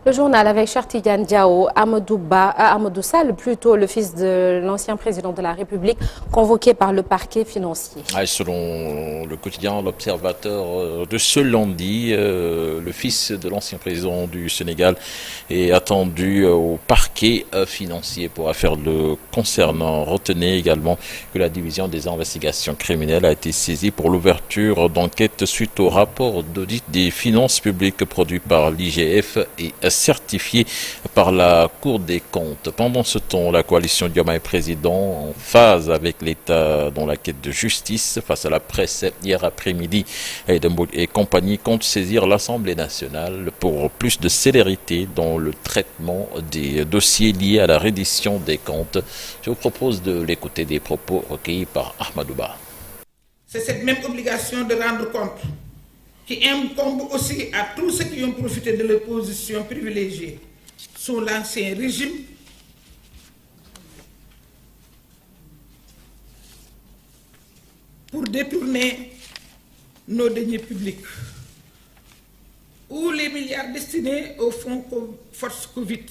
Le journal avec Chartidiane Diao, Amadou Sall, plutôt le fils de l'ancien président de la République, convoqué par le parquet financier. Selon le quotidien L'Observateur de ce lundi, le fils de l'ancien président du Sénégal est attendu au parquet financier pour affaires le concernant. Retenez également que la division des investigations criminelles a été saisie pour l'ouverture d'enquête suite au rapport d'audit des finances publiques produit par l'IGF et certifié par la Cour des comptes. Pendant ce temps, la coalition Diomaye Président, en phase avec l'État dans la quête de justice face à la presse hier après-midi, et compagnie compte saisir l'Assemblée nationale pour plus de célérité dans le traitement des dossiers liés à la reddition des comptes. Je vous propose de l'écouter, des propos recueillis par Ahmadou Ba. C'est cette même obligation de rendre compte qui incombe aussi à tous ceux qui ont profité de leur position privilégiée sous l'ancien régime pour détourner nos deniers publics ou les milliards destinés au fonds Force Covid.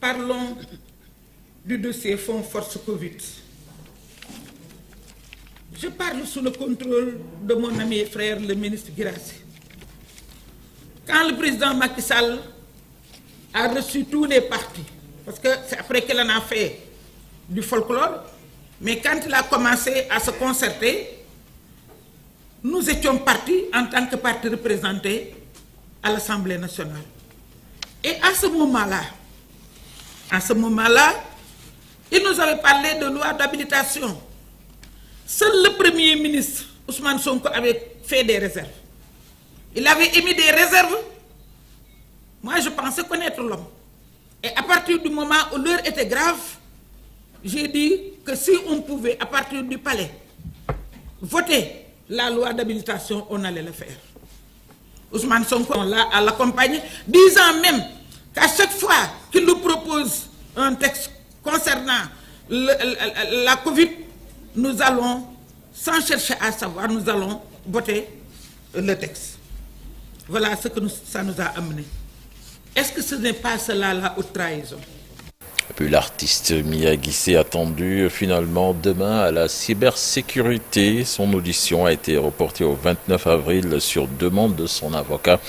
Parlons du dossier fonds Force Covid. Je parle sous le contrôle de mon ami et frère, le ministre Guirassy. Quand le président Macky Sall a reçu tous les partis, parce que c'est après qu'il en a fait du folklore, mais quand il a commencé à se concerter, nous étions partis en tant que parti représenté à l'Assemblée nationale. Et à ce moment-là, il nous avait parlé de loi d'habilitation. Seul le Premier ministre, Ousmane Sonko, avait fait des réserves. Il avait émis des réserves. Moi, je pensais connaître l'homme. Et à partir du moment où l'heure était grave, j'ai dit que si on pouvait, à partir du palais, voter la loi d'habilitation, on allait le faire. Ousmane Sonko, on l'a à l'accompagner, disant même qu'à chaque fois qu'il nous propose un texte concernant la Covid, nous allons, sans chercher à savoir, nous allons voter le texte. Voilà ce que ça nous a amené. Est-ce que ce n'est pas cela la haute trahison? Et puis l'artiste Mia Guissé attendu finalement demain à la cybersécurité. Son audition a été reportée au 29 avril sur demande de son avocat.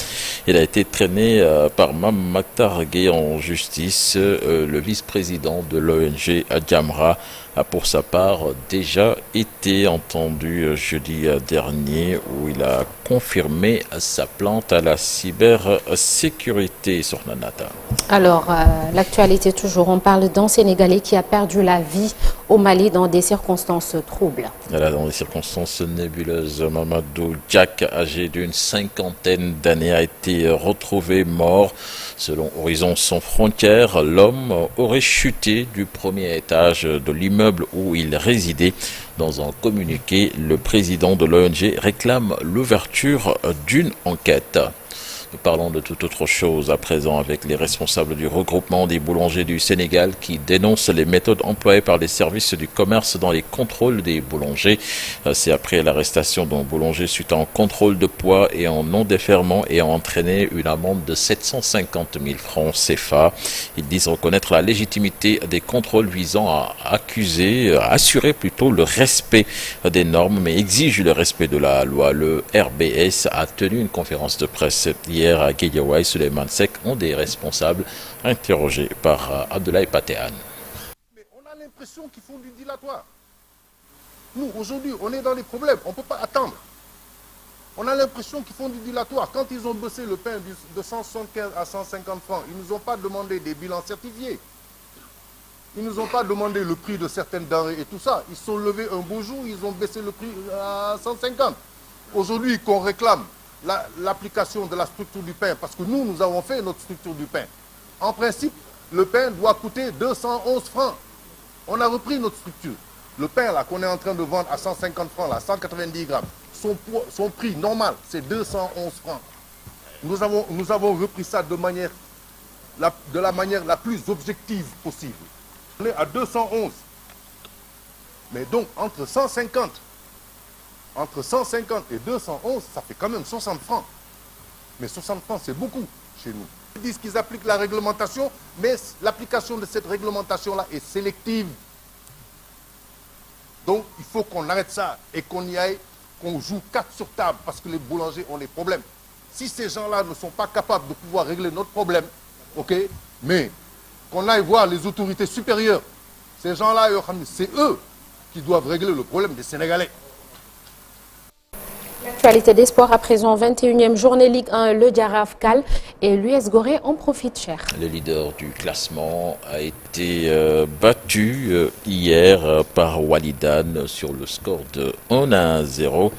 Il a été traîné par Mame Mactar Gueye en justice. Le vice-président de l'ONG Jamra a pour sa part déjà été entendu jeudi dernier où il a confirmé sa plainte à la cybersécurité sur Nanata. Alors, l'actualité toujours, on parle d'un Sénégalais qui a perdu la vie au Mali dans des circonstances troubles. Dans des circonstances nébuleuses, Mamadou Diak, âgé d'une 50aine d'années, a été retrouvé mort. Selon Horizon Sans Frontières, l'homme aurait chuté du premier étage de l'immeuble où il résidait. Dans un communiqué, le président de l'ONG réclame l'ouverture d'une enquête. Nous parlons de toute autre chose à présent avec les responsables du regroupement des boulangers du Sénégal qui dénoncent les méthodes employées par les services du commerce dans les contrôles des boulangers. C'est après l'arrestation d'un boulanger suite à un contrôle de poids et un non-déferment ayant entraîné une amende de 750 000 francs CFA. Ils disent reconnaître la légitimité des contrôles visant à assurer plutôt le respect des normes, mais exigent le respect de la loi. Le RBS a tenu une conférence de presse hier à Guédiawaye. Souleymane Seck, un des responsables, interrogé par Abdoulaye Patéane. Mais on a l'impression qu'ils font du dilatoire. Nous, aujourd'hui, on est dans les problèmes, on ne peut pas attendre. On a l'impression qu'ils font du dilatoire. Quand ils ont baissé le pain de 175 à 150 francs, ils ne nous ont pas demandé des bilans certifiés. Ils ne nous ont pas demandé le prix de certaines denrées et tout ça. Ils se sont levés un beau jour, ils ont baissé le prix à 150. Aujourd'hui, qu'on réclame l'application de la structure du pain, parce que nous avons fait notre structure du pain. En principe, le pain doit coûter 211 francs. On a repris notre structure. Le pain là qu'on est en train de vendre à 150 francs, là, 190 grammes, son prix normal, c'est 211 francs. Nous avons repris ça de la manière la plus objective possible. On est à 211. Mais donc, entre 150 et 211, ça fait quand même 60 francs. Mais 60 francs, c'est beaucoup chez nous. disent qu'ils appliquent la réglementation, mais l'application de cette réglementation-là est sélective. Donc, il faut qu'on arrête ça et qu'on y aille, qu'on joue 4 sur table parce que les boulangers ont des problèmes. Si ces gens-là ne sont pas capables de pouvoir régler notre problème, ok, mais qu'on aille voir les autorités supérieures, ces gens-là, c'est eux qui doivent régler le problème des Sénégalais. L'actualité des sports à présent, 21e journée Ligue 1, le Jaraaf Cal et l'US Gorée en profitent cher. Le leader du classement a été battu hier par Walidan sur le score de 1-0.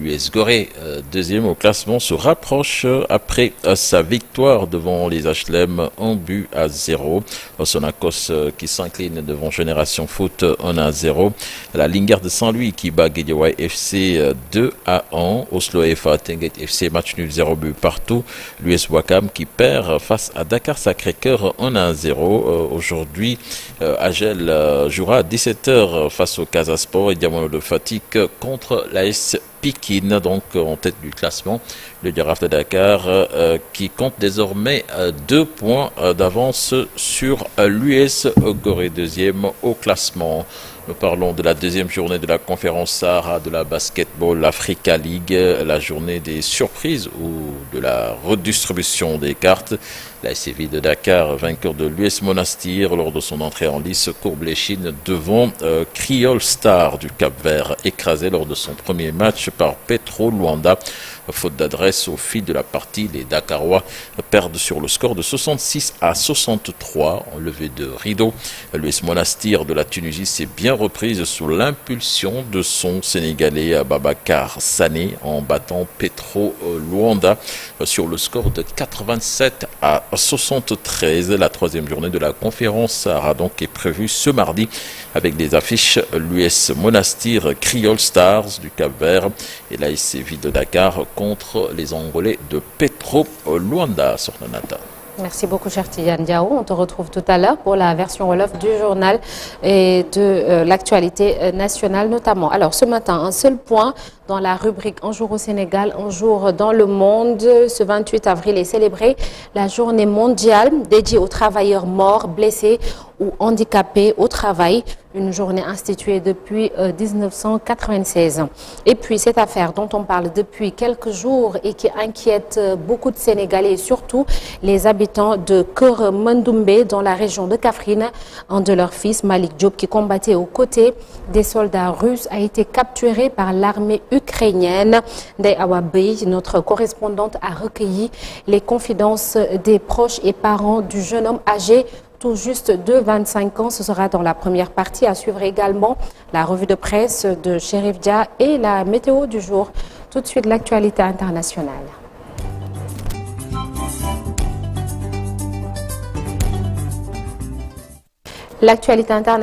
L'US Gorée, deuxième au classement, se rapproche après sa victoire devant les HLM 1-0. Sonacos qui s'incline devant Génération Foot 1-0. La Lingard de Saint-Louis qui bat Guédiawaye FC 2-1. Oslo FA Tenguet FC match nul 0 but partout. L'US Ouakam qui perd face à Dakar Sacré-Cœur 1-0. Aujourd'hui, Agel jouera à 17h face au Casa Sport et Diamono de Fatick contre l'AS Pikine, donc en tête du classement. Le Jaraaf de Dakar qui compte désormais 2 points d'avance sur l'US Gorée, deuxième au classement. Nous parlons de la deuxième journée de la conférence Sahara de la Basketball Africa League, la journée des surprises ou de la redistribution des cartes. La SCV de Dakar, vainqueur de l'US Monastir lors de son entrée en lice, courbe les chines devant Creole Star du Cap-Vert, écrasé lors de son premier match par Petro Luanda. Faute d'adresse au fil de la partie, les Dakarois perdent sur le score de 66-63 en levée de rideau. L'US Monastir de la Tunisie s'est bien reprise sous l'impulsion de son Sénégalais Babacar Sané en battant Petro Luanda sur le score de 87-73. La troisième journée de la conférence Sahara donc est prévue ce mardi avec des affiches l'US Monastir Creole Stars du Cap-Vert et la SCV de Dakar contre les Angolais de Petro Luanda. Sornanata. Merci beaucoup, cher Tidiane Diao. On te retrouve tout à l'heure pour la version Wolof du journal et de l'actualité nationale notamment. Alors, ce matin, un seul point dans la rubrique Un jour au Sénégal, un jour dans le monde. Ce 28 avril est célébrée la journée mondiale dédiée aux travailleurs morts, blessés ou handicapés au travail. Une journée instituée depuis 1996. Et puis cette affaire dont on parle depuis quelques jours et qui inquiète beaucoup de Sénégalais et surtout les habitants de Keur Mandoumbe dans la région de Kaffrine. Un de leurs fils, Malik Diop, qui combattait aux côtés des soldats russes, a été capturé par l'armée ukrainienne. Ndeye Awa Bey, notre correspondante, a recueilli les confidences des proches et parents du jeune homme âgé tout juste de 25 ans. Ce sera dans la première partie. À suivre également la revue de presse de Chérif Dia et la météo du jour. Tout de suite, l'actualité internationale. L'actualité internationale.